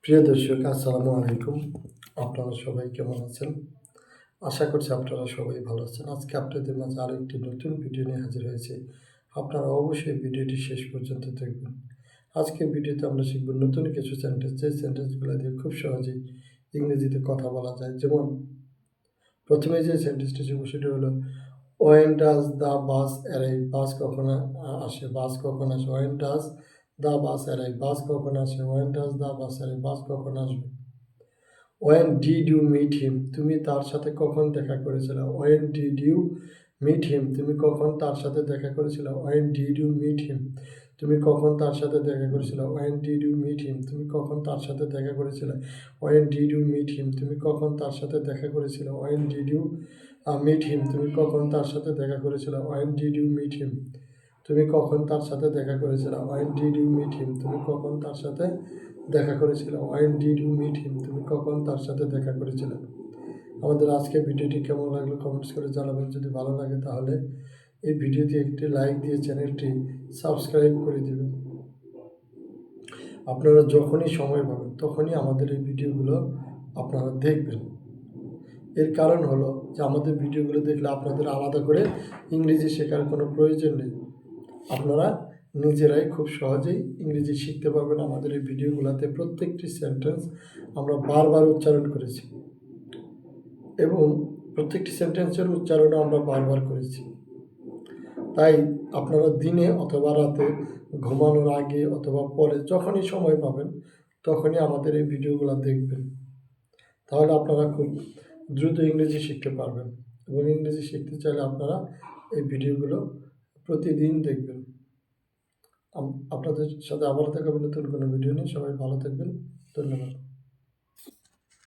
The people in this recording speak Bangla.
প্রিয় দর্শক, আসসালামু আলাইকুম। আপনারা সবাই কেমন আছেন? আশা করছি আপনারা সবাই ভালো আছেন। আজকে আপনাদের মাঝে আরও একটি নতুন ভিডিও নিয়ে হাজির হয়েছি। আপনারা অবশ্যই ভিডিওটি শেষ পর্যন্ত দেখবেন। আজকের ভিডিওতে আমরা শিখব নতুন কিছু সেন্টেন্স, যে সেন্টেন্সগুলো দিয়ে খুব সহজেই ইংরেজিতে কথা বলা যায়। যেমন প্রথমে যে সেন্টেন্সটি শিখব সেটি হলো when does the bus arrive? Bus কখন আসে? বাস কখন আসে? When does the bus arrive? Bus কখন আসে? When does the bus arrive? Bus কখন আসবে? When did you meet him? তুমি তার সাথে কখন দেখা করেছিলে? When did you meet him? তুমি কখন তার সাথে দেখা করেছিলে? When did you meet him? তুমি কখন তার সাথে দেখা করেছিলে? When did you meet him? তুমি কখন তার সাথে দেখা করেছিলে? When did you meet him? তুমি কখন তার সাথে দেখা করেছিলে? When did you meet him? তুমি কখন তার সাথে দেখা করেছিলে? When did you meet him? তুমি কখন তার সাথে দেখা করেছিলে? When did you meet him? তুমি কখন তার সাথে দেখা করেছিলে? When did you meet him? তুমি কখন তার সাথে দেখা করেছিলে? আমাদের আজকের ভিডিওটি কেমন লাগলো কমেন্টস করে জানাবেন। যদি ভালো লাগে তাহলে এই ভিডিওতে একটি লাইক দিয়ে চ্যানেলটি সাবস্ক্রাইব করে দেবেন। আপনারা যখনই সময় পাবেন তখনই আমাদের এই ভিডিওগুলো আপনারা দেখবেন। এর কারণ হলো যে আমাদের ভিডিওগুলো দেখলে আপনাদের আলাদা করে ইংরেজি শেখার কোনো প্রয়োজন নেই। আপনারা নিজেরাই খুব সহজেই ইংরেজি শিখতে পারবেন। আমাদের এই ভিডিওগুলোতে প্রত্যেকটি সেন্টেন্স আমরা বারবার উচ্চারণ করেছি এবং প্রত্যেকটি সেন্টেন্সের উচ্চারণও আমরা বারবার করেছি। তাই আপনারা দিনে অথবা রাতে ঘুমানোর আগে অথবা পরে যখনই সময় পাবেন তখনই আমাদের এই ভিডিওগুলো দেখবেন। তাহলে আপনারা খুব দ্রুত ইংরেজি শিখতে পারবেন এবং ইংরেজি শিখতে চাইলে আপনারা এই ভিডিওগুলো প্রতিদিন দেখবেন। আপনাদের সাথে আবার দেখা হবে নতুন কোনো ভিডিও নিয়ে। সবাই ভালো থাকবেন। ধন্যবাদ।